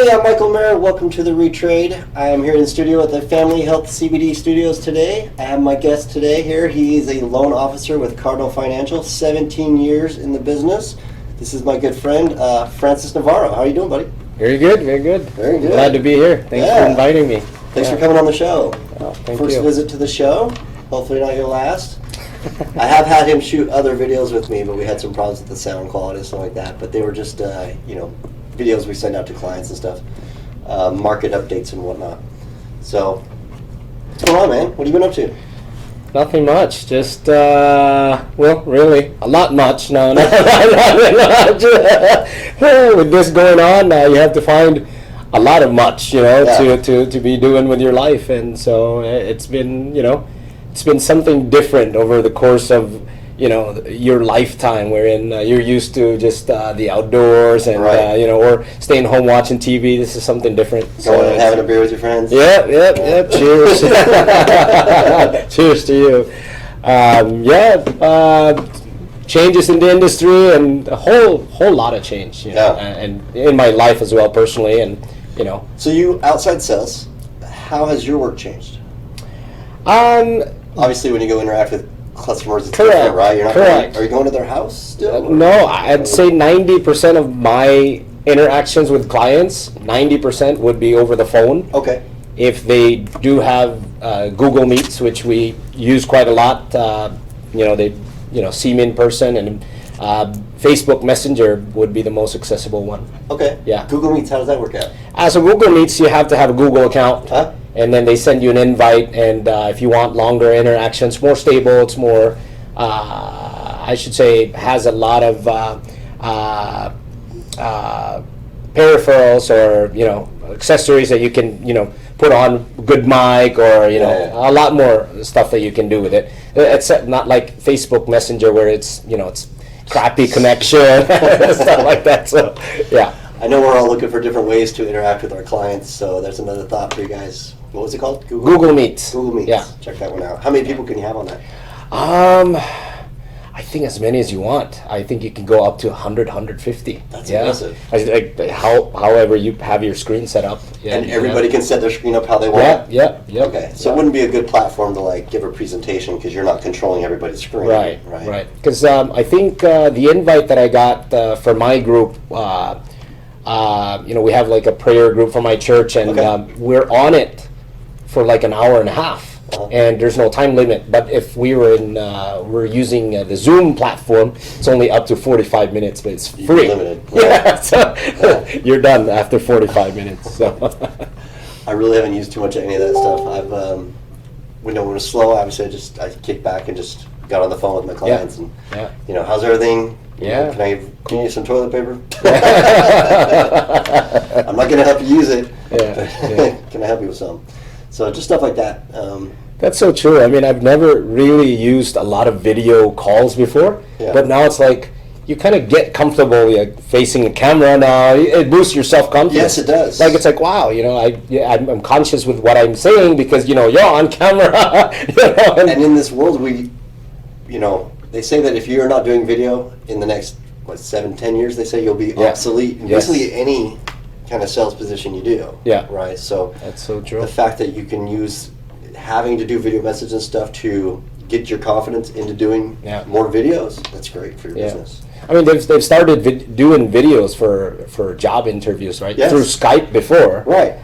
Hey, I'm Michael Merritt. Welcome to the Retrade. I am here in the studio at the Family Health CBD studios today. I have my guest today here. He is a loan officer with Cardinal Financial, 17 years in the business. This is my good friend, Francis Navarro. How are you doing, buddy? Very good, very good. Very good. Glad to be here. Thanks for inviting me. Thanks for coming on the show. Oh, thank First you. visit to the show. Hopefully not your last. I have had him shoot other videos with me, but we had some problems with the sound quality and stuff like that. But they were just, videos we send out to clients and stuff, market updates and whatnot. So, what's going on, man? What have you been up to? Nothing much. Just, really, a lot much. No, not much. With this going on, you have to find a lot of much, to be doing with your life. And so it's been, it's been something different over the course of, your lifetime, wherein you're used to just the outdoors and, or staying home watching TV. This is something different. Going and having a beer with your friends? Yep. Cheers. Cheers to you. Changes in the industry and a whole lot of change, and in my life as well, personally, and, So you, outside sales, how has your work changed? Obviously, when you go interact with customers, it's different, right? You're not Correct. Are you going to their house still? No, I'd say 90% of my interactions with clients, 90% would be over the phone. Okay. If they do have Google Meets, which we use quite a lot, they see me in person, and Facebook Messenger would be the most accessible one. Okay. Yeah. Google Meets, how does that work out? So Google Meets, you have to have a Google account. Huh? And then they send you an invite, and if you want longer interactions, more stable, it's more, I should say, has a lot of peripherals or, accessories that you can, put on, good mic, or, a lot more stuff that you can do with it. It's not like Facebook Messenger where it's, it's crappy connection, stuff like that, so, yeah. I know we're all looking for different ways to interact with our clients, so there's another thought for you guys. What was it called? Google Meets. Google Meets. Yeah. Check that one out. How many people can you have on that? I think as many as you want. I think you can go up to 100, 150. That's impressive. However you have your screen set up. Yeah, and everybody can set their screen up how they want? Yeah. Okay, so it wouldn't be a good platform to give a presentation because you're not controlling everybody's screen. Right. Because I think the invite that I got for my group, we have a prayer group for my church, and we're on it for an hour and a half. And there's no time limit, but if we were we're using the Zoom platform, it's only up to 45 minutes, but it's free. Limited. Yeah, so you're done after 45 minutes. So. I really haven't used too much of any of that stuff. I've, when it was slow, obviously I kicked back and just got on the phone with my clients and, how's everything? Can I give you some toilet paper? I'm not going to help you use it. Can I help you with some? So just stuff like that. That's so true. I mean, I've never really used a lot of video calls before, but now it's you kind of get comfortable facing a camera now. It boosts your self-confidence. Yes, it does. It's wow, I'm conscious with what I'm saying because, you're on camera. And in this world, they say that if you're not doing video in the next, 7-10 years, they say you'll be obsolete in basically any kind of sales position you do. Yeah. Right? So that's so true. The fact that you can use having to do video messages and stuff to get your confidence into doing more videos, that's great for your business. I mean, they've started doing videos for job interviews, right? Yes. Through Skype before. Right.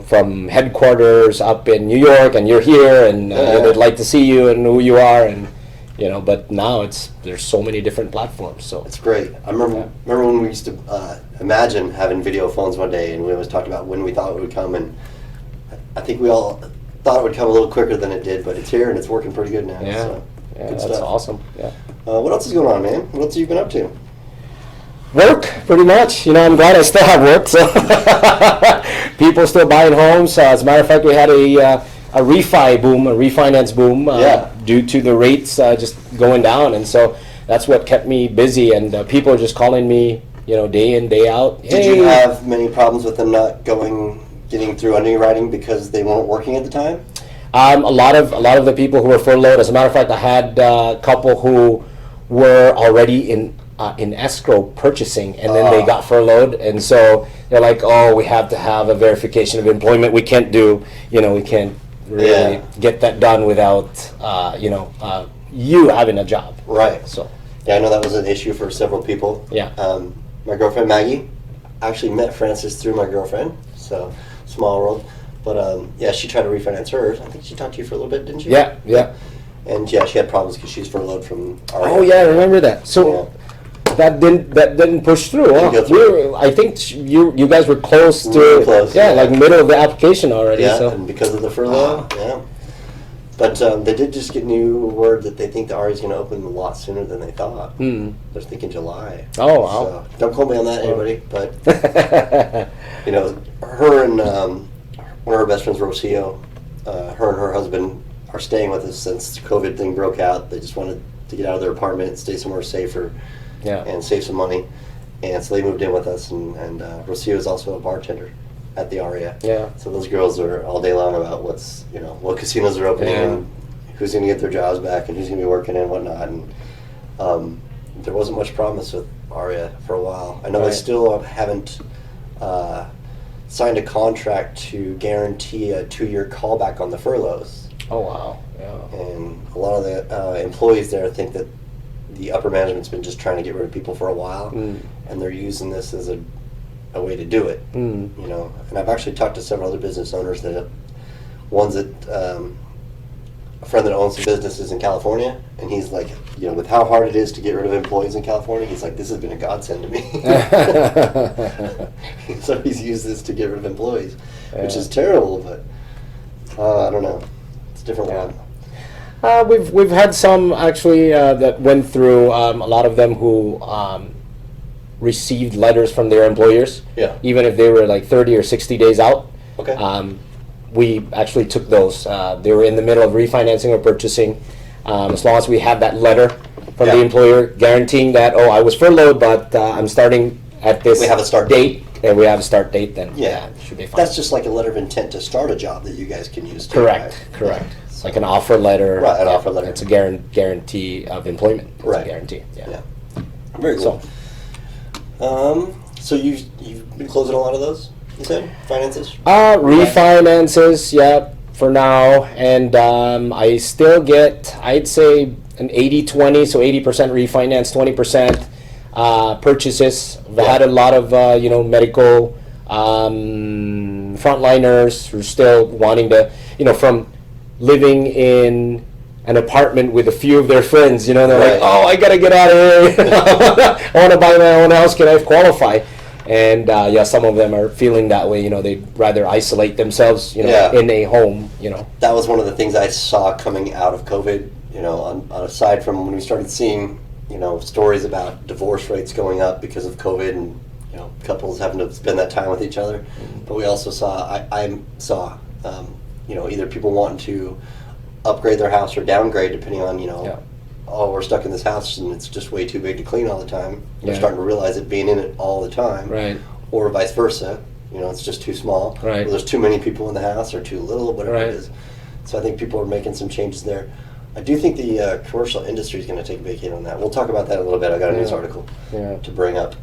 From headquarters up in New York, and you're here, and they'd like to see you and who you are, and but now there's so many different platforms. So it's great. I remember when we used to imagine having video phones one day, and we always talked about when we thought it would come, and I think we all thought it would come a little quicker than it did, but it's here and it's working pretty good now. Yeah, so, good that's stuff. awesome. Yeah. What else is going on, man? What else have you been up to? Work, pretty much. I'm glad I still have work. So people still buying homes. As a matter of fact, we had a refinance boom, due to the rates just going down, and so that's what kept me busy. And people are just calling me, day in, day out. Did you have many problems with them not getting through underwriting because they weren't working at the time? A lot of the people who were furloughed. As a matter of fact, I had a couple who were already in escrow purchasing, and then they got furloughed, and so they're like, oh, we have to have a verification of employment. We can't really get that done without, you having a job. Right. So, yeah, I know that was an issue for several people. yeah. My girlfriend Maggie, I actually met Francis through my girlfriend, so small world. But yeah, she tried to refinance hers. I think she talked to you for a little bit, didn't she? Yeah, yeah. And yeah, she had problems because she's furloughed from our. Oh yeah, I remember that. So that didn't push through. Huh? Didn't go through. I think you guys were close to Really close, yeah, like middle of the application already. Yeah, So. and because of the furlough, yeah. But they did just get new word that they think the RE is going to open a lot sooner than they thought. Mm. They're thinking July. Oh wow! So, don't quote me on that, anybody. But her and one of her best friends, Rocio, her and her husband are staying with us since the COVID thing broke out. They just wanted to get out of their apartment and stay somewhere safer, and save some money. And so they moved in with us. And Rocio is also a bartender at the Aria. Yeah. So those girls are all day long about what casinos are opening and who's going to get their jobs back and who's going to be working and whatnot. And there wasn't much promise with Aria for a while. I know they still haven't signed a contract to guarantee a 2-year callback on the furloughs. Oh wow! Yeah. And a lot of the employees there think that the upper management's been just trying to get rid of people for a while, and they're using this as a way to do it. And I've actually talked to several other business owners ones that a friend that owns some businesses in California, and he's like, with how hard it is to get rid of employees in California, he's like, this has been a godsend to me. So he's used this to get rid of employees, which is terrible, but I don't know. It's a different one. We've had some actually that went through, a lot of them who received letters from their employers, even if they were like 30 or 60 days out. Okay. We actually took those. They were in the middle of refinancing or purchasing. As long as we had that letter from the employer guaranteeing that, I was furloughed, but I'm starting at this We have a start date, and we have a start date, then it should be fine. That's just like a letter of intent to start a job that you guys can use too. Correct. It's like an offer letter. Right, an offer letter. It's a guarantee of employment. It's a guarantee. Yeah. Very cool. So you've been closing a lot of those, you said? Finances? Refinances, for now. And I still get, I'd say, an 80-20, so 80% refinance, 20% purchases. I've had a lot of, medical frontliners who are still wanting to, from living in an apartment with a few of their friends, they're like, I gotta get out of here. I want to buy my own house. Can I qualify? And some of them are feeling that way. They'd rather isolate themselves, in a home. That was one of the things I saw coming out of COVID. Aside from when we started seeing, stories about divorce rates going up because of COVID and couples having to spend that time with each other. But we also saw, I saw, either people wanting to upgrade their house or downgrade depending on, we're stuck in this house and it's just way too big to clean all the time. They're starting to realize it being in it all the time. Right. Or vice versa. It's just too small. Right. Or there's too many people in the house or too little, whatever Right. it is. So I think people are making some changes there. I do think the commercial industry is going to take a big hit on that. We'll talk about that in a little bit. I got a news article to bring up.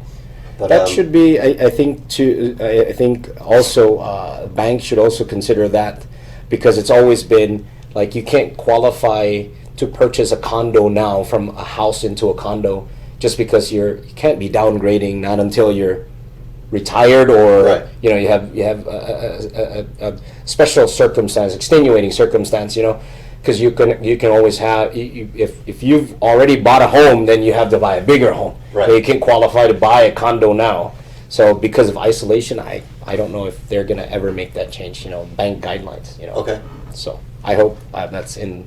But, that should be, I think also banks should also consider that, because it's always been like you can't qualify to purchase a condo now from a house into a condo just because you can't be downgrading, not until you're retired or you have a special circumstance, extenuating circumstance, because you can always have, if you've already bought a home, then you have to buy a bigger home. Right. You can't qualify to buy a condo now. So because of isolation, I don't know if they're gonna ever make that change. Bank guidelines. Okay. So I hope that's in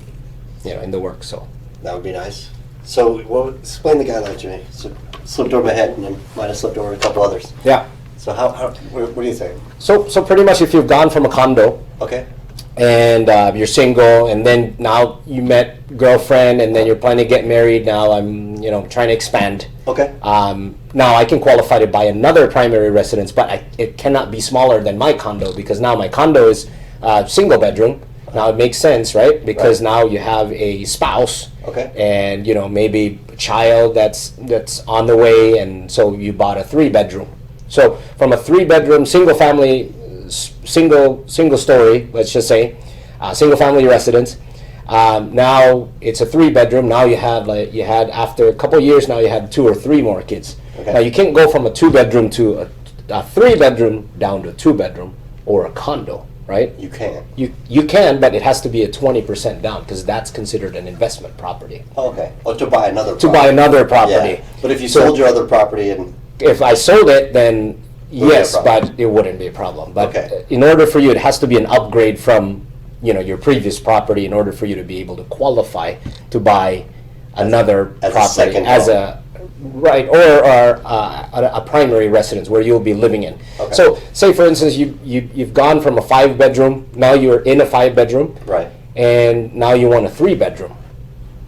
the works. So That would be nice. So, explain the guidelines to me. So, slipped over my head, and then might have slipped over a couple others. yeah. So, what do you say? So pretty much, if you've gone from a condo Okay. and you're single, and then now you met girlfriend, and then you're planning to get married. Now I'm trying to expand. Okay. Now I can qualify to buy another primary residence, but it cannot be smaller than my condo, because now my condo is single bedroom. Now it makes sense, right? Because now you have a spouse, Okay. and maybe a child that's on the way, and so you bought a 3-bedroom. So from a 3-bedroom single family, single story, let's just say, single family residence. Now it's a 3-bedroom. Now you had after a couple of years. Now you had 2 or 3 more kids. Okay. Now you can't go from a 2-bedroom to a 3-bedroom down to a 2-bedroom or a condo, right? You can. You can, but it has to be a 20% down because that's considered an investment property. Okay. Oh, to buy another property. To buy another property. Yeah. But if you So- sold your other property and... If I sold it, then Wouldn't be a yes, problem. but it wouldn't be a problem. But Okay. in order for you, it has to be an upgrade from your previous property in order for you to be able to qualify to buy another as a property second as home. a right or a primary residence where you'll be living in. Okay. So, say for instance, you've gone from a 5-bedroom, now you're in a 5-bedroom, Right. and now you want a 3-bedroom.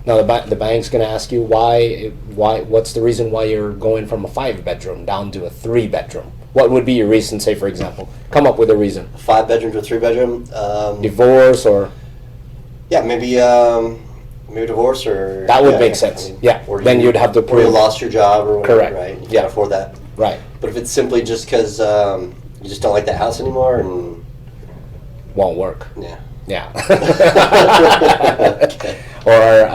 Now the bank's going to ask you why. What's the reason why you're going from a 5-bedroom down to a 3-bedroom? What would be your reason? Say for example, come up with a reason. 5-bedroom to a 3-bedroom. Divorce or Yeah, maybe divorce or... That would make sense. Yeah. Or Then you'd have to Or you prove- lost your job or whatever, Correct. right? You Yeah. can't afford that. right. But if it's simply just because you just don't like that house anymore and... Won't work. Yeah. Yeah. Okay. Or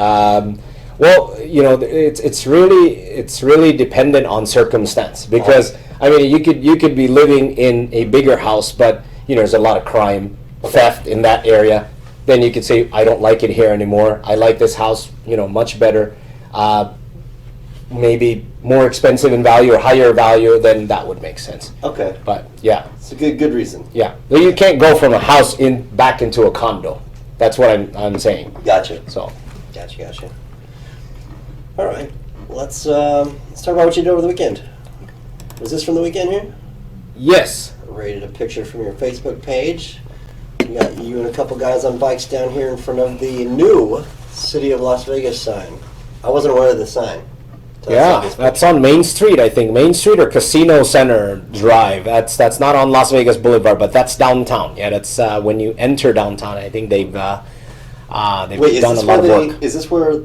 well, it's really dependent on circumstance because I mean you could be living in a bigger house, but there's a lot of crime, theft in that area. Then you could say I don't like it here anymore. I like this house, much better. Maybe more expensive in value or higher value, then that would make sense. Okay. But yeah. It's a good reason. Yeah, well, you can't go from a house back into a condo. That's what I'm saying. Gotcha. So, Gotcha. All right. Let's talk about what you did over the weekend. Was this from the weekend here? yes, Rated a picture from your Facebook page. We got you and a couple guys on bikes down here in front of the new City of Las Vegas sign. I wasn't aware of the sign. till I saw yeah, this that's picture. on Main Street, I think. Main Street or Casino Center Drive. That's not on Las Vegas Boulevard, but that's downtown. Yeah, that's when you enter downtown. I think they've Wait, done a lot of work. Is this where,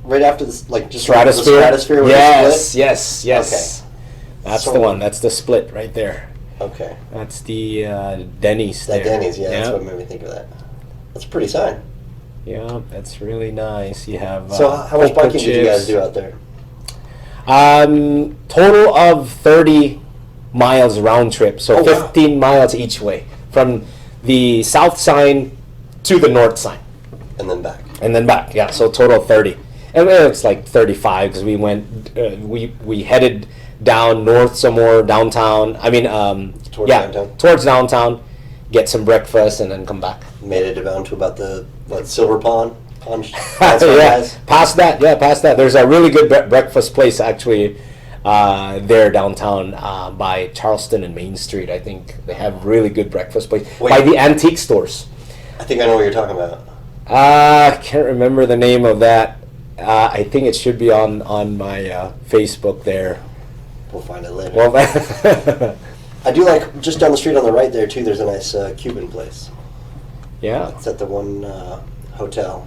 right after this, like just Stratosphere. the Stratosphere? Where Yes, they split? yes. That's So- the one. That's the split right there. Okay. That's the Denny's That there. Denny's, yeah, that's what made me think of that. That's a pretty sign. Yeah, that's really nice. You have So how much poker biking did you guys chips. do out there? Total of 30 miles round trip, so Oh, wow. 15 miles each way from the south sign to the north sign, And then back. and then back. Yeah, so total 30. And well, it's like 35 because we went, we headed down north some more downtown. I mean, Towards yeah, downtown? towards downtown, get some breakfast, and then come back. Made it down to about the, Silver Pond? Yeah, past that. There's a really good breakfast place actually there downtown by Charleston and Main Street. I think they have really good breakfast place Wait. by the antique stores. I think I know what you're talking about. I can't remember the name of that. I think it should be on my Facebook there. We'll find it later. Well, I do like, just down the street on the right there too, there's a nice Cuban place. yeah, It's at the one hotel.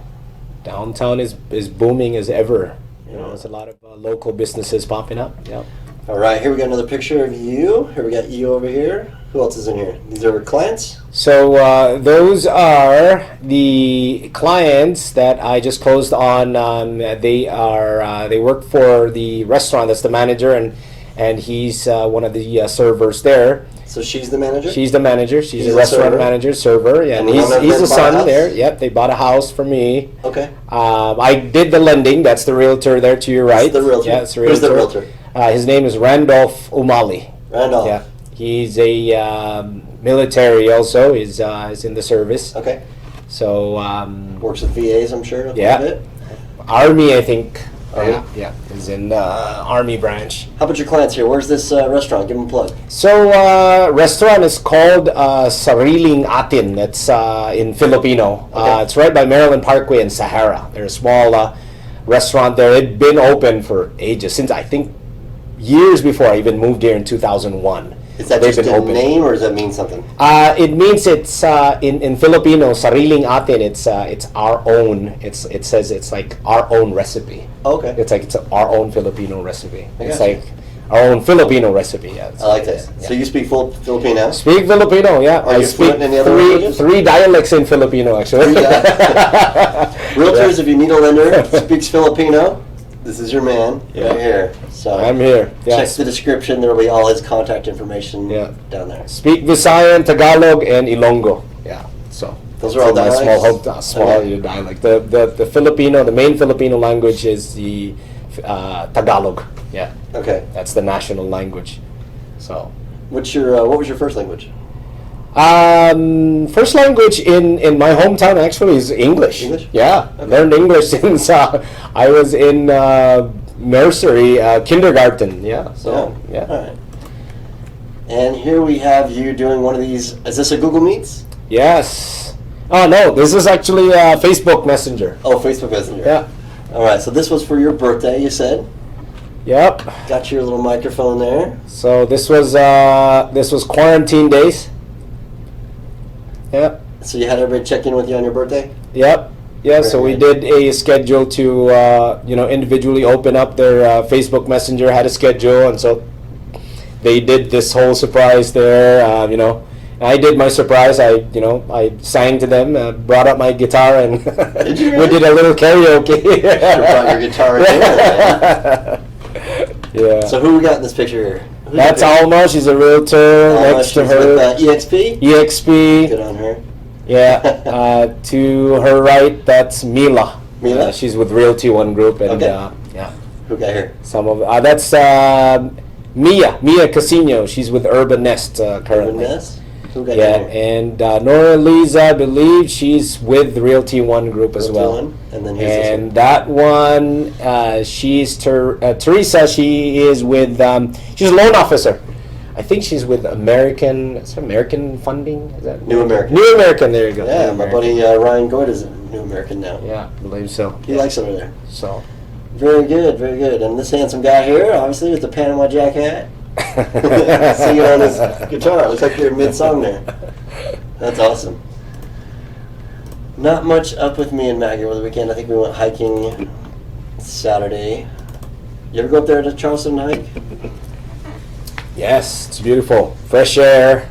downtown is booming as ever. There's a lot of local businesses popping up. Yeah. All right, here we got another picture of you. Here we got you over here. Who else is in here? These are clients? So those are the clients that I just closed on. They work for the restaurant. That's the manager, and he's one of the servers there. So she's the manager? She's the manager. She's He's a a restaurant server? manager, server. Yeah, And and one of he's them the bought a son house? there. Yep, they bought a house for me. Okay. I did the lending. That's the realtor there to your right. the realtor? Yeah, it's the Who's realtor. the realtor? His name is Randolph Umali. Randolph. Yeah, he's a military also. He's in the service. Okay. So Works with VAs, I'm sure. A Yeah. bit. Army, I think. Army? Yeah, is in the Army branch. How about your clients here? Where's this restaurant? Give them a plug. So restaurant is called Sariling Atin. It's in Filipino. Okay. It's right by Maryland Parkway and Sahara. They're a small restaurant there. It'd been open for ages, since I think years before I even moved here in 2001. Is that They've just been a open. name or does that mean something? It means it's in Filipino, Sariling Atin. It's our own. It says it's like our own recipe. Okay. It's like it's our own Filipino recipe. I It's gotcha. like our own Filipino recipe. Yeah, I like this. Yeah. So you speak full Filipino? Speak Filipino, yeah. Are I you speak fluent in any other languages? three dialects in Filipino, actually. Realtors, if you need a lender, speaks Filipino, this is your man Yeah. right here. So I'm here. check Yes. the description. There will be all his contact information Yeah. down there. Speak Visayan, Tagalog, and Ilonggo. Yeah. So Those are all my small dialects? small Okay. dialect. The Filipino, the main Filipino language is the Tagalog. Yeah. Okay. That's the national language. So. What was your first language? First language in my hometown actually is English. English? Yeah, Okay. learned English since I was in nursery, kindergarten. Yeah, so yeah. All right. And here we have you doing one of these. Is this a Google Meets? Yes. Oh no, this is actually Facebook Messenger. Oh, Facebook Messenger. Yeah. All right. So this was for your birthday, you said. Yep. Got your little microphone there. So this was quarantine days. Yep. So you had everybody check in with you on your birthday? Yep. Yeah, so we Very did a schedule to individually open up their Facebook Messenger, had a schedule, and so they did this whole surprise there. I did my surprise. I sang to them, brought up my guitar, and Did you we really? did a little karaoke. Should have brought your guitar in there, Yeah. So who we got in this picture here? Who's That's up here? Alma. She's a realtor. Alma, Next to she's her, with, EXP? EXP. Good on her. Yeah. To her right, that's Mila. Mila? She's with Realty One Group, and Okay. yeah, Who got here? some of that's Mia Casino. She's with Urban Nest currently. Ness? Who got Yeah, here? and Nora Lisa, I believe she's with Realty One Group as Realty well. One. And then who's this one? And that one, she's Teresa. She is with. She's a loan officer. I think she's with American. Is it American Funding? Is that New American. New American. There you go. Yeah, New my American. buddy Ryan Goyd is a New American now. Yeah, I believe so. He likes it over there. So. Very good, very good. And this handsome guy here, obviously, with the Panama Jack hat, singing on his guitar. It looks like you're mid-song there. That's awesome. Not much up with me and Maggie over the weekend. I think we went hiking Saturday. You ever go up there to Charleston and hike? Yes, it's beautiful. Fresh air.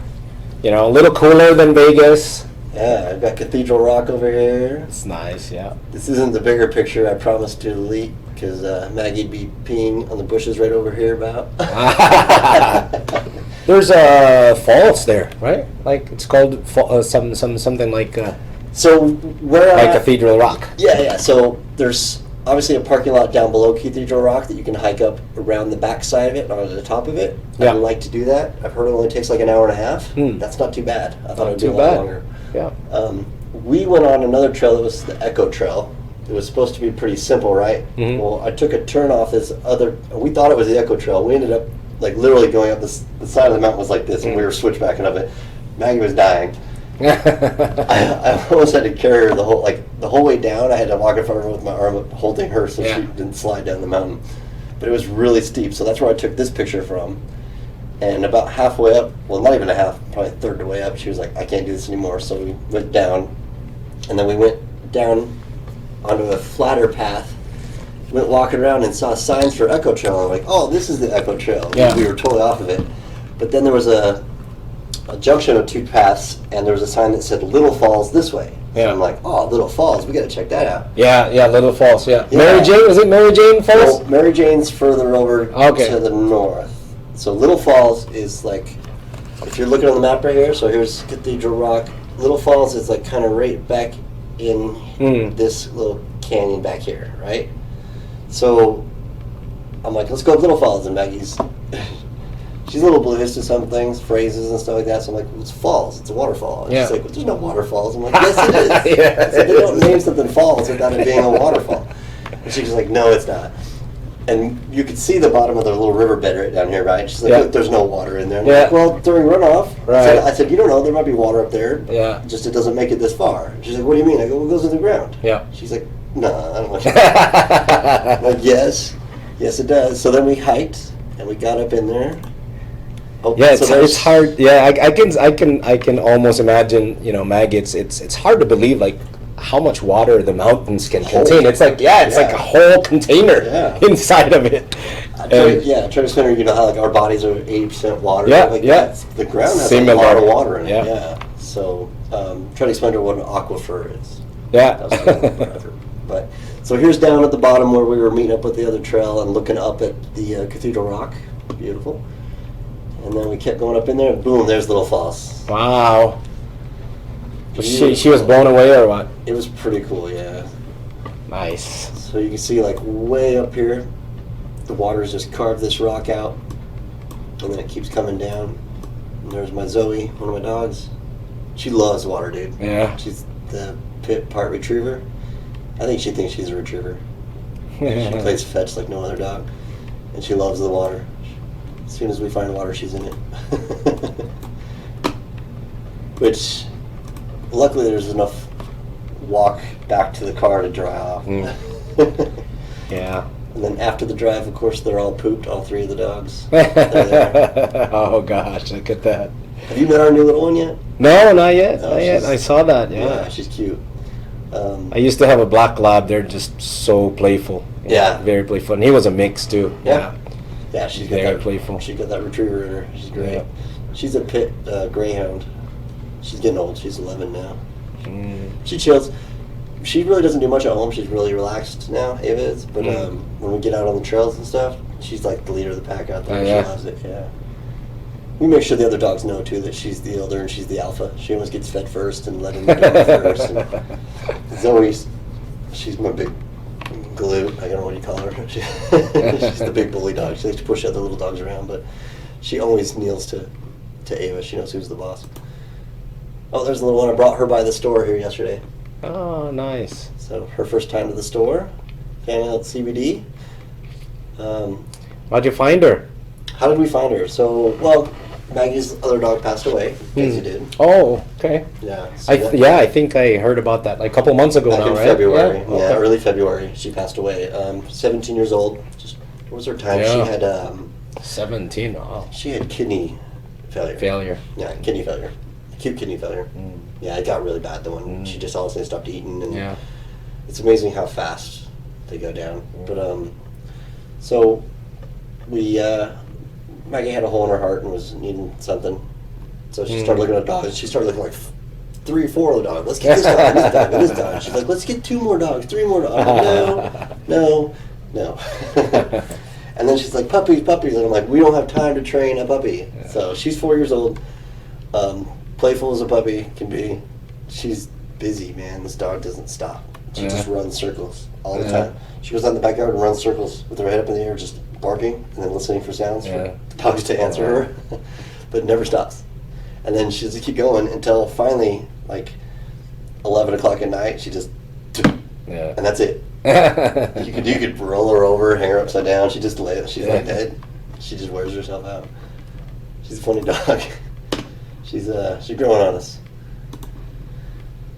A little cooler than Vegas. Yeah, I've got Cathedral Rock over here. It's nice, yeah. This isn't the bigger picture I promised to delete because Maggie'd be peeing on the bushes right over here about. There's falls there, right? Like it's called something like So where like Cathedral Rock. Yeah. So there's obviously a parking lot down below Cathedral Rock that you can hike up around the back side of it, or the top of it. Yeah. I'd like to do that. I've heard it only takes like an hour and a half. Hmm. That's not too bad. I thought Not it would be too a lot bad. longer. Yeah. We went on another trail that was the Echo Trail. It was supposed to be pretty simple, right? Mhm. Well, I took a turn off this other. We thought it was the Echo Trail. We ended up like literally going up this. The side of the mountain was like this, and we were switchbacking up it. Maggie was dying. I almost had to carry her the whole way down. I had to walk in front of her with my arm up, holding her so Yeah. she didn't slide down the mountain. But it was really steep, so that's where I took this picture from. And about halfway up, well, not even a half, probably a third of the way up, she was like, "I can't do this anymore." So we went down, and then we went down onto a flatter path. Went walking around and saw signs for Echo Trail. I'm like, "Oh, this is the Echo Trail." Yeah. We were totally off of it. But then there was a junction of two paths, and there was a sign that said Little Falls this way. Yeah. So I'm like, "Oh, Little Falls, we got to check that out." Yeah, Little Falls, yeah. Yeah. Mary Jane, was it Mary Jane Falls? Well, Mary Jane's further over Okay. to the north. So Little Falls is like, if you're looking on the map right here, so here's Cathedral Rock. Little Falls is like kind of right back in this little canyon back here, right? So I'm like, let's go up Little Falls, and Maggie's, she's a little oblivious to some things, phrases and stuff like that. So I'm like, well, it's falls, it's a waterfall. And Yeah. she's like, well, there's no waterfalls. I'm like, yes, it is. Yeah, So it they don't is. name something falls without it being a waterfall. And she's like, no, it's not. And you could see the bottom of the little riverbed right down here, right? She's like, Yeah. look, there's no water in there. And Yeah. I'm like, well, during runoff, Right. I said, you don't know, there might be water up there. Yeah. Just it doesn't make it this far. She's like, what do you mean? I go, well, it goes in the ground. Yeah. She's like, no, I don't know. I'm like, yes, it does. So then we hiked and we got up in there. Oh, Yeah, so it's there's- hard. Yeah, I can almost imagine. Mag, it's hard to believe like how much water the mountains can Whole- contain. It's like like a whole container Yeah. inside of it. Trout spinner. You know how like our bodies are 80% water. Yeah, like yeah. The ground has Similar. a lot of water in it. Yeah. Yeah. So try to explain what an aquifer is. Yeah. That was forever. But so here's down at the bottom where we were meeting up with the other trail and looking up at the Cathedral Rock. Beautiful. And then we kept going up in there, and boom, there's Little Falls. Wow. She was blown away or what? It was pretty cool, yeah. Nice. So you can see like way up here, the water's just carved this rock out, and then it keeps coming down. And there's my Zoe, one of my dogs. She loves water, dude. Yeah. She's the pit part retriever. I think she thinks she's a retriever. She plays fetch like no other dog, and she loves the water. As soon as we find water, she's in it. Which, luckily, there's enough walk back to the car to dry off. Yeah. And then after the drive, of course, they're all pooped, all three of the dogs. Oh gosh, look at that. Have you met our new little one yet? No, not yet. No, Not yet. I saw that. Yeah. she's cute. I used to have a black lab. They're just so playful. You know, Yeah. very playful. And he was a mix too. Yeah. Yeah, she's got Very that, playful. She's got that retriever in her. She's great. Yeah. She's a pit greyhound. She's getting old. She's 11 now. Mm. She chills. She really doesn't do much at home. She's really relaxed now, Ava is. But when we get out on the trails and stuff, she's like the leader of the pack out there. Oh, yeah. She loves it, yeah. We make sure the other dogs know, too, that she's the elder and she's the alpha. She always gets fed first and let in the door first. And Zoe's, she's my big glue. I don't know what you call her. She's the big bully dog. She likes to push other little dogs around, but she always kneels to Ava. She knows who's the boss. Oh, there's the little one. I brought her by the store here yesterday. Oh, nice. So her first time to the store, Health CBD. How'd you find her? How did we find her? So, well, Maggie's other dog passed away. Casey did. Oh, okay. Yeah. So I think I heard about that like a couple months ago back now, in right? February. Yeah, Yeah, okay. early February. She passed away. 17 years old. Just what was her time? Yeah. She had 17. Oh, she had kidney failure. failure. Yeah, kidney failure. Acute kidney failure. Yeah, it got really bad though when she just all of a sudden stopped eating, and Yeah. it's amazing how fast they go down. But so we Maggie had a hole in her heart and was needing something, so she started looking at dogs. She started looking like 3 or 4 of the dogs. Let's get this dog, this dog, and this dog. She's like, let's get 2 more dogs, 3 more dogs. I'm like, no. And then she's like, puppies. And I'm like, we don't have time to train a puppy. Yeah. So she's 4 years old, playful as a puppy can be. She's busy, man. This dog doesn't stop. She just runs circles all the time. She goes out in the backyard and runs circles with her head up in the air, just barking and then listening for sounds for dogs to answer her, but never stops. And then she'll just keep going until finally, like 11 o'clock at night, she just, and that's it. You could roll her over, hang her upside down. She just lays. She's like dead. She just wears herself out. She's a funny dog. She's growing on us.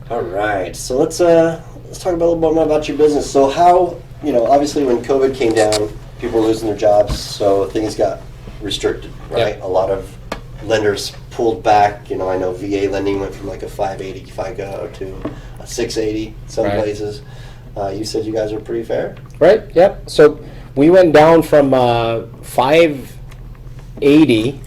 All right, so let's talk about a little bit more about your business. So how, obviously when COVID came down, people were losing their jobs, so things got restricted, right? Yeah. A lot of lenders pulled back. I know VA lending went from like a 580 FICO to a 680 some places. You said you guys are pretty fair? Right, yep. So we went down from 580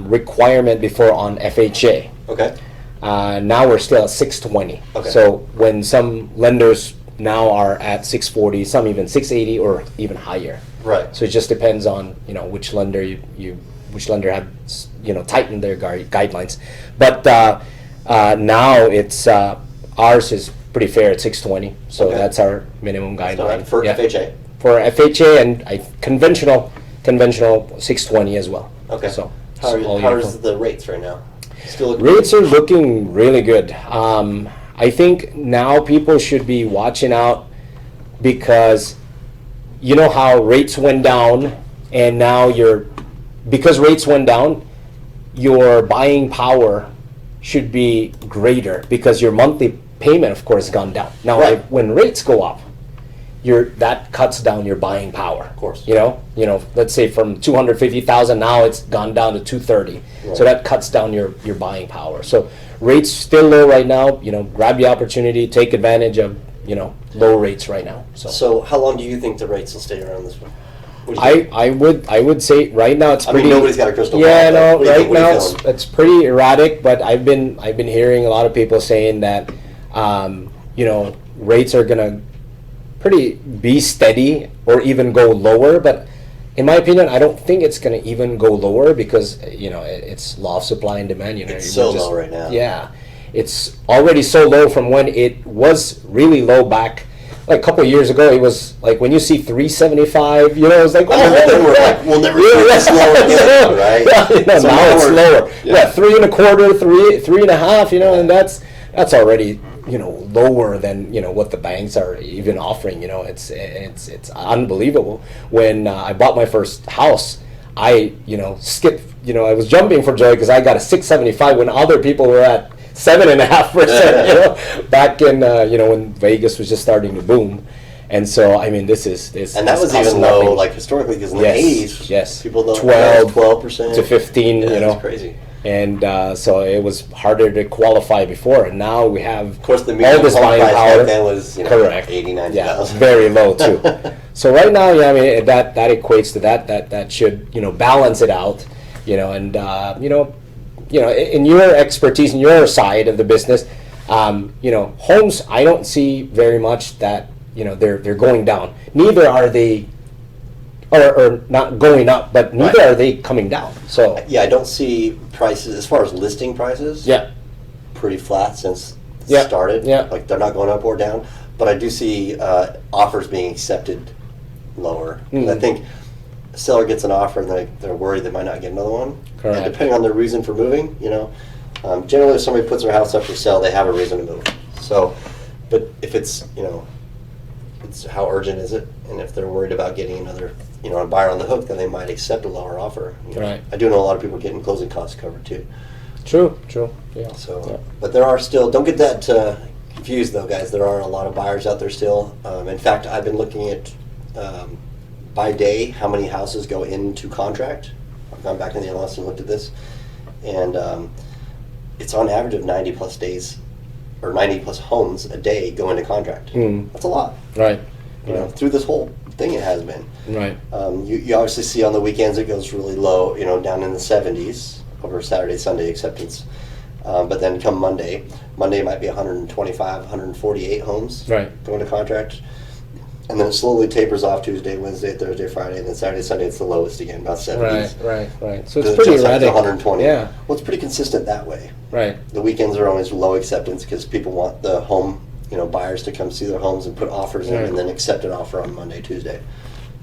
requirement before on FHA. Okay. Now we're still at 620. Okay. So when some lenders now are at 640, some even 680 or even higher. Right. So it just depends on which lender which lender have tightened their guidelines. But now it's ours is pretty fair at 620. So that's our minimum guideline for FHA. For FHA and conventional 620 as well. Okay. So how is the rates right now? Still rates are looking really good. I think now people should be watching out because you know how rates went down, and now because rates went down, your buying power should be greater because your monthly payment, of course, has gone down. Now, when rates go up, that cuts down your buying power. Of course. Let's say from 250,000 now it's gone down to 230. Right. So that cuts down your buying power. So rates still low right now. Grab the opportunity, take advantage of low rates right now. So how long do you think the rates will stay around this way? What do you think? I would say right now it's pretty. I mean, nobody's got a crystal ball. Yeah, but no. what do you Right think? What are now you feeling? it's pretty erratic, but I've been hearing a lot of people saying that rates are gonna pretty be steady or even go lower. But in my opinion, I don't think it's gonna even go lower because it's law of supply and demand. It's so low right now. Yeah, it's already so low from when it was really low back. Like a couple of years ago, it was like when you see 375, it's like, we'll never see this low again, right? Yeah, So now it's lower. Yeah. 3.25, 3.5, and that's already lower than what the banks are even offering. It's unbelievable. When I bought my first house, I skipped. I was jumping for joy because I got a 675 when other people were at 7.5%, back in when Vegas was just starting to boom, and so I mean this and that was even low, like historically, because in the 80s, yes, people don't 12% to 15, that's crazy. And so it was harder to qualify before, and now we have Of course, the all median this home buying price power. back then was 90,000. 90,000. Yeah, very low too. So right now, I mean that equates to that should balance it out, and in your expertise, in your side of the business, homes, I don't see very much that, they're going down. Neither are they, or not going up, but neither Right. are they coming down. So Yeah, I don't see prices, as far as listing prices, yeah, pretty flat since it Yeah, started. yeah. Like, they're not going up or down, but I do see offers being accepted lower. I think a seller gets an offer and they're worried they might not get another one. Correct. And depending on their reason for moving, generally if somebody puts their house up for sale, they have a reason to move. So, but if it's, it's how urgent is it? And if they're worried about getting another, a buyer on the hook, then they might accept a lower offer. Right. I do know a lot of people getting closing costs covered too. true, yeah. So, Yeah. but there are still, don't get that confused though, guys. There are a lot of buyers out there still. In fact, I've been looking at by day how many houses go into contract. I've gone back in the MLS and looked at this, and it's on average of 90 plus days or 90 plus homes a day go into contract. That's a lot. Right. Through this whole thing it has been. Right. You obviously see on the weekends it goes really low, down in the 70s over Saturday, Sunday acceptance. But then come Monday might be 125, 148 homes Right. go into contract. And then it slowly tapers off Tuesday, Wednesday, Thursday, Friday, and then Saturday, Sunday it's the lowest again, about 70s. Right. So It it's pretty jumps up to erratic. 120. Yeah. Well, it's pretty consistent that way. Right. The weekends are always low acceptance because people want the home, buyers to come see their homes and put offers in Right. and then accept an offer on Monday, Tuesday.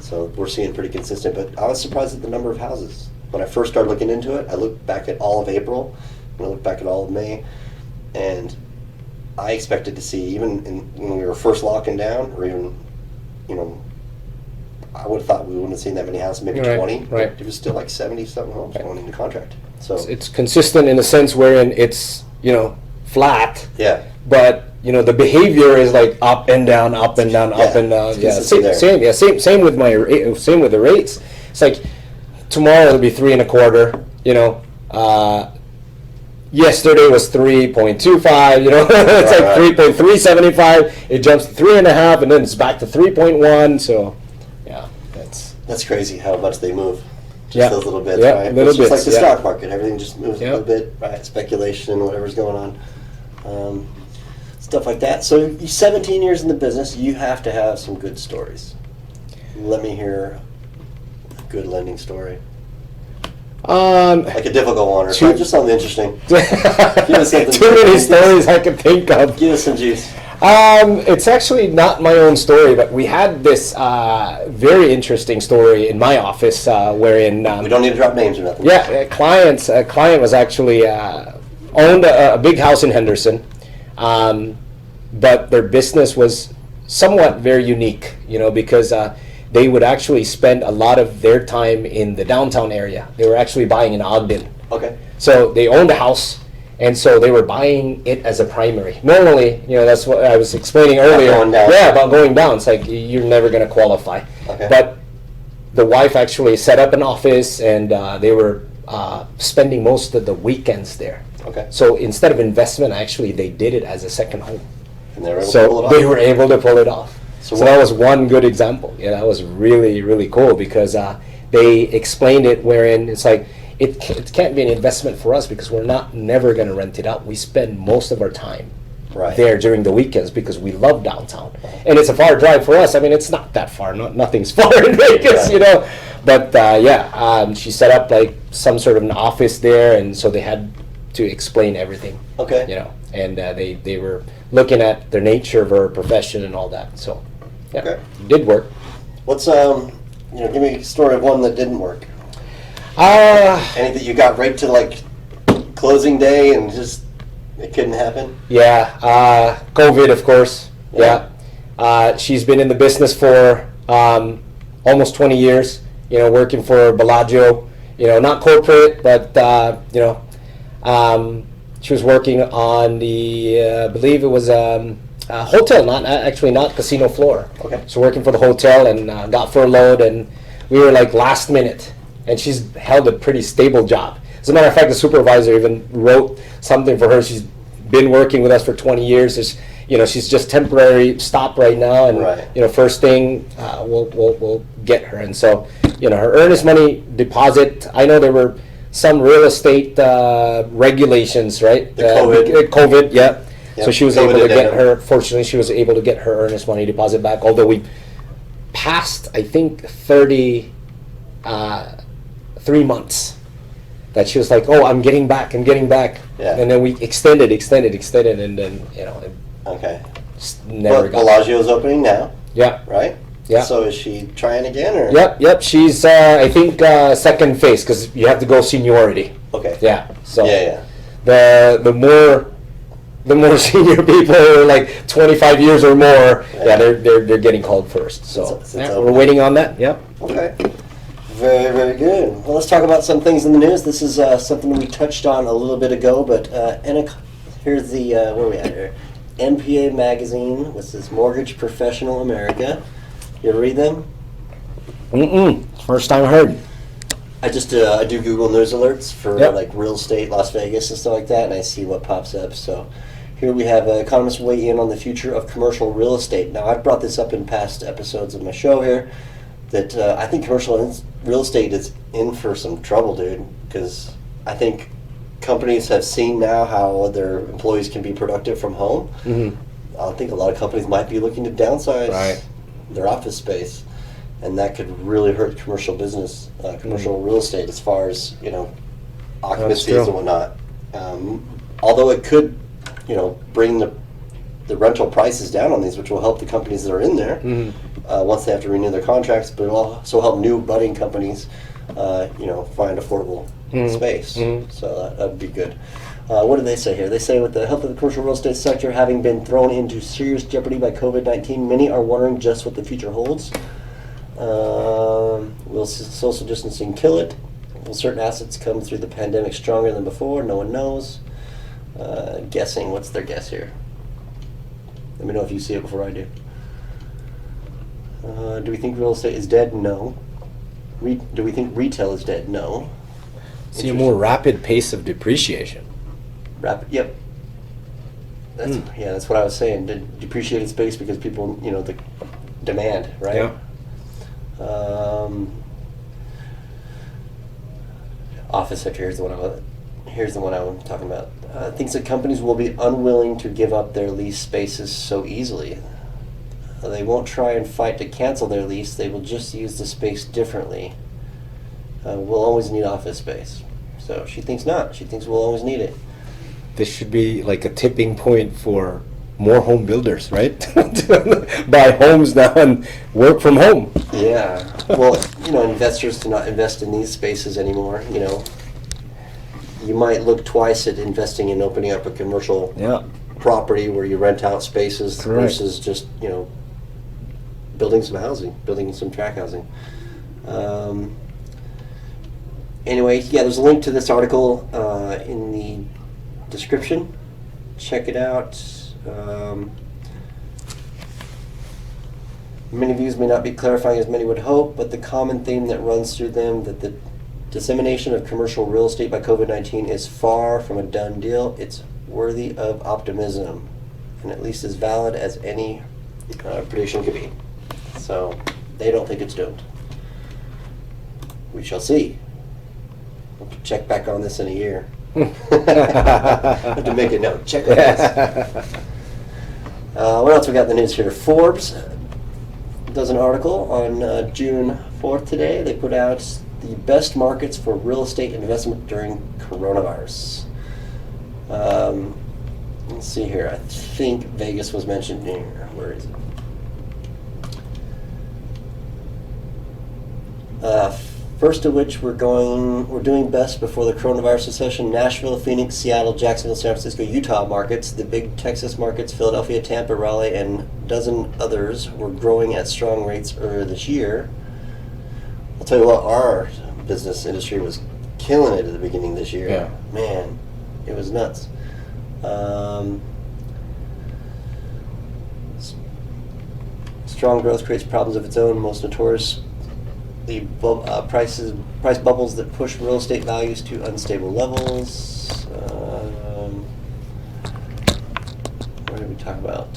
So we're seeing pretty consistent, but I was surprised at the number of houses. When I first started looking into it, I looked back at all of April, and I looked back at all of May, and I expected to see, even when we were first locking down, or even, I would have thought we wouldn't have seen that many houses, maybe Right, 20. right. But it was still like 70-something homes going into contract. So, It's consistent in a sense wherein it's flat, yeah. but the behavior is like up and down, up and down, up Yeah, and down. it's Yeah, consistent there. same with same with the rates. It's like tomorrow it'll be 3.25. Yesterday was 3.25. It's like Right. 3.375. It jumps to 3.5, and then it's back to 3.1. So, yeah, That's crazy how much they move. Just Yeah. those little bits, Yeah, right? little It's just like bits, the yeah. stock market. Everything just moves Yeah. a little bit, right? Speculation, whatever's going on. Stuff like that. So, 17 years in the business, you have to have some good stories. Let me hear a good lending story. Like a difficult one, or just something interesting. us something Too many different. stories I can think of. Give us some juice. It's actually not my own story, but we had this very interesting story in my office wherein We don't need to drop names or nothing. yeah, a client was actually owned a big house in Henderson, but their business was somewhat very unique, because they would actually spend a lot of their time in the downtown area. They were actually buying in Ogden. Okay. So they owned a house, and so they were buying it as a primary. Normally, that's what I was explaining earlier. going down. Yeah, about going down. It's like you're never going to qualify. Okay. But the wife actually set up an office, and they were spending most of the weekends there. Okay. So instead of investment, actually, they did it as a second home. And they were able to So pull it off. they were able to pull it off. So So that was one good example. Yeah, that was really, really cool because they explained it wherein it's like, it can't be an investment for us because we're never going to rent it out. We spend most of our time Right. there during the weekends because we love downtown. And it's a far drive for us. I mean, it's not that far. Nothing's far in Vegas, Right. you know. But she set up like some sort of an office there, and so they had to explain everything. Okay. You know, and they were looking at the nature of her profession and all that. So, yeah, Okay. it did work. What's give me a story of one that didn't work. Uh, Any that you got right to like closing day and just it couldn't happen? Yeah, COVID, of course. Yeah. Yeah. She's been in the business for almost 20 years, you know, working for Bellagio, you know, not corporate, but, she was working on the, I believe it was hotel, not casino floor. Okay. So working for the hotel and got furloughed, and we were like last minute, and she's held a pretty stable job. As a matter of fact, the supervisor even wrote something for her. She's been working with us for 20 years. She's just temporary stop right now, and Right. First thing we'll get her. And so, her earnest money deposit. I know there were some real estate regulations, right? The COVID. COVID, yeah. Yep. So she was COVID able to get addendum. her. Fortunately, she was able to get her earnest money deposit back. Although we passed, I think 33 months. That she was like, oh, I'm getting back. Yeah. And then we extended, and then, it Okay. just never But got. Bellagio's opening now, Yeah. right? Yeah. So is she trying again or? Yep. She's, I think, second phase because you have to go seniority. Okay. Yeah. So Yeah. the more senior people who are like 25 years or more, they're getting called first. So It's yeah, open. we're waiting on that. Yep. Okay. Very, very good. Well, let's talk about some things in the news. This is something we touched on a little bit ago, but here's the, where are we at here? MPA Magazine, which is Mortgage Professional America. You ever read them? First time I heard. I just I do Google News alerts for Yep. like real estate, Las Vegas and stuff like that, and I see what pops up. So here we have economists weigh in on the future of commercial real estate. Now, I've brought this up in past episodes of my show here, that I think commercial real estate is in for some trouble, dude, because I think companies have seen now how their employees can be productive from home. Mm-hmm. I think a lot of companies might be looking to downsize Right. their office space, and that could really hurt commercial business, commercial real estate, as far as occupancies true. and whatnot. Although it could, bring the rental prices down on these, which will help the companies that are in there once they have to renew their contracts, but it'll also help new budding companies, find affordable space. So that'd be good. What do they say here? They say, with the health of the commercial real estate sector having been thrown into serious jeopardy by COVID-19, many are wondering just what the future holds. Will social distancing kill it? Will certain assets come through the pandemic stronger than before? No one knows. Guessing. What's their guess here? Let me know if you see it before I do. Do we think real estate is dead? No. Do we think retail is dead? No. See a more rapid pace of depreciation. Rapid. Yep. That's what I was saying. Depreciated space because people, the demand, right? Yeah. Office sector. Here's the one I'm talking about. Thinks that companies will be unwilling to give up their lease spaces so easily. They won't try and fight to cancel their lease. They will just use the space differently. We'll always need office space. So she thinks not. She thinks we'll always need it. This should be like a tipping point for more home builders, right? To buy homes now and work from home. Yeah. Well, investors do not invest in these spaces anymore. You might look twice at investing in opening up a commercial property where you rent out spaces versus just, building some housing, building some tract housing. Anyway, there's a link to this article in the description. Check it out. Many views may not be clarifying as many would hope, but the common theme that runs through them, that the dissemination of commercial real estate by COVID-19 is far from a done deal. It's worthy of optimism. and at least as valid as any prediction could be. So they don't think it's doomed. We shall see. We'll check back on this in a year. Have to make a note. Check on this. What else we got in the news here? Forbes does an article on June 4th today. They put out the best markets for real estate investment during coronavirus. Let's see here. I think Vegas was mentioned here. Where is it? First of which we're doing best before the coronavirus recession. Nashville, Phoenix, Seattle, Jacksonville, San Francisco, Utah markets. The big Texas markets, Philadelphia, Tampa, Raleigh, and a dozen others were growing at strong rates earlier this year. I'll tell you what, our business industry was killing it at the beginning of this year. Yeah. Man, it was nuts. Strong growth creates problems of its own. Most notorious the price bubbles that push real estate values to unstable levels. What did we talk about?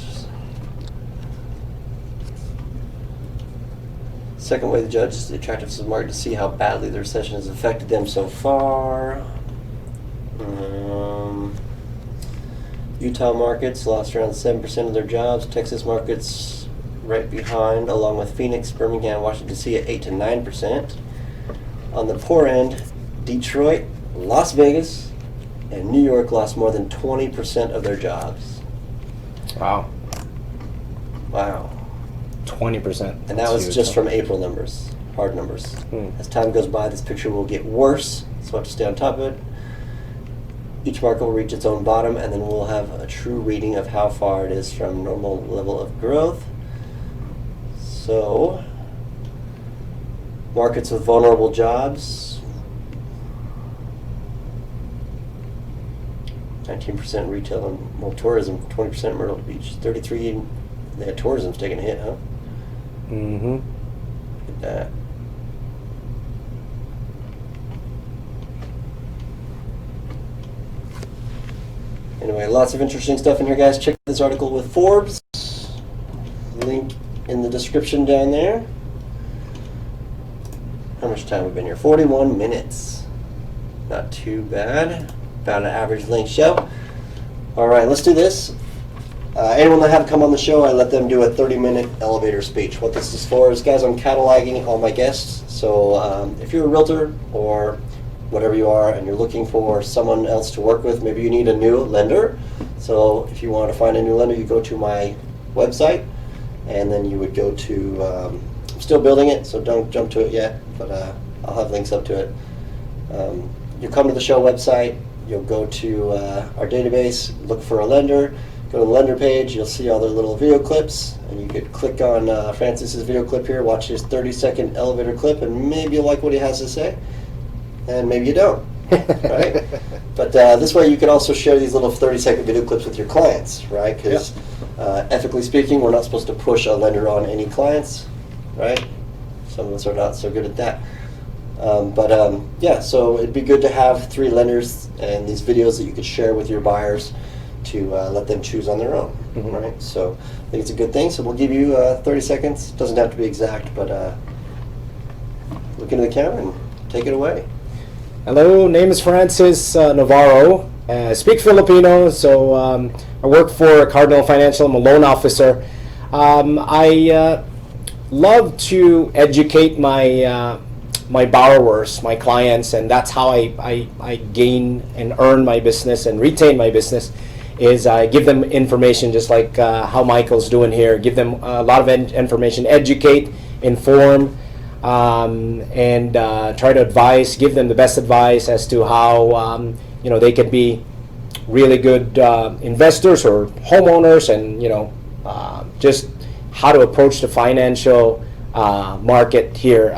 Second way to judge the attractiveness of the market to see how badly the recession has affected them so far. Utah markets lost around 7% of their jobs. Texas markets right behind, along with Phoenix, Birmingham, Washington, D.C. at 8 to 9%. On the poor end, Detroit, Las Vegas, and New York lost more than 20% of their jobs. Wow. Wow. 20%. And that was just from April numbers, hard numbers. As time goes by, this picture will get worse, so we'll have to stay on top of it. Each market will reach its own bottom, and then we'll have a true reading of how far it is from normal level of growth. So, markets with vulnerable jobs, 19% retail and well, tourism, 20% Myrtle Beach, 33%. They had tourism's taking a hit, huh? Mm-hmm. Look at that. Anyway, lots of interesting stuff in here, guys. Check this article with Forbes. Link in the description down there. How much time we've been here? 41 minutes. Not too bad. About an average length show. All right, let's do this. Anyone that have come on the show, I let them do a 30-minute elevator speech. What this is for is, guys, I'm cataloging all my guests. So if you're a realtor or whatever you are and you're looking for someone else to work with, maybe you need a new lender. So if you want to find a new lender, you go to my website, and then you would go to, I'm still building it, so don't jump to it yet, but I'll have links up to it. You'll come to the show website, you'll go to our database, look for a lender, go to the lender page, you'll see all their little video clips, and you could click on Francis's video clip here, watch his 30-second elevator clip, and maybe you'll like what he has to say, and maybe you don't, right? But this way you can also share these little 30-second video clips with your clients, right? Because ethically speaking, we're not supposed to push a lender on any clients, right? Some of us are not so good at that. Yeah, so it'd be good to have 3 lenders and these videos that you could share with your buyers to let them choose on their own, right? So I think it's a good thing. So we'll give you 30 seconds. Doesn't have to be exact, but look into the camera and take it away. Hello, name is Francis Navarro. I speak Filipino, so I work for Cardinal Financial. I'm a loan officer. I love to educate my my borrowers, my clients, and that's how I gain and earn my business and retain my business, is I give them information just like how Michael's doing here. Give them a lot of information, educate, inform, and try to advise, give them the best advice as to how they can be really good investors or homeowners, and just how to approach the financial market here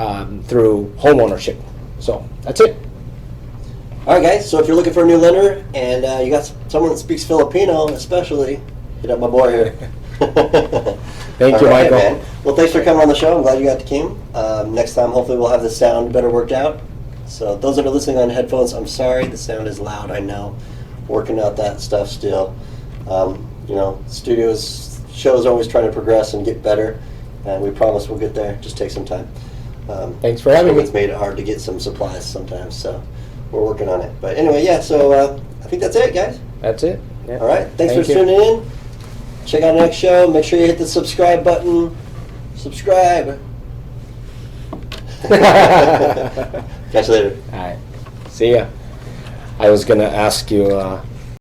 through home ownership. So that's it. All right, guys. So if you're looking for a new lender and you got someone that speaks Filipino, especially, hit up my boy here. Thank you, right, Michael. Man. Well, thanks for coming on the show. I'm glad you got to come. Next time, hopefully, we'll have the sound better worked out. So those that are listening on headphones, I'm sorry. The sound is loud, I know. Working out that stuff still. you know, show's always trying to progress and get better, and we promise we'll get there. Just take some time. Thanks for having me. It's made it hard to get some supplies sometimes, so we're working on it. But anyway, yeah, so I think that's it, guys. That's it. Yeah. All right, thanks Thank for you. tuning in. Check out the next show. Make sure you hit the subscribe button. Subscribe. Catch you later. All right. See ya. I was gonna ask you.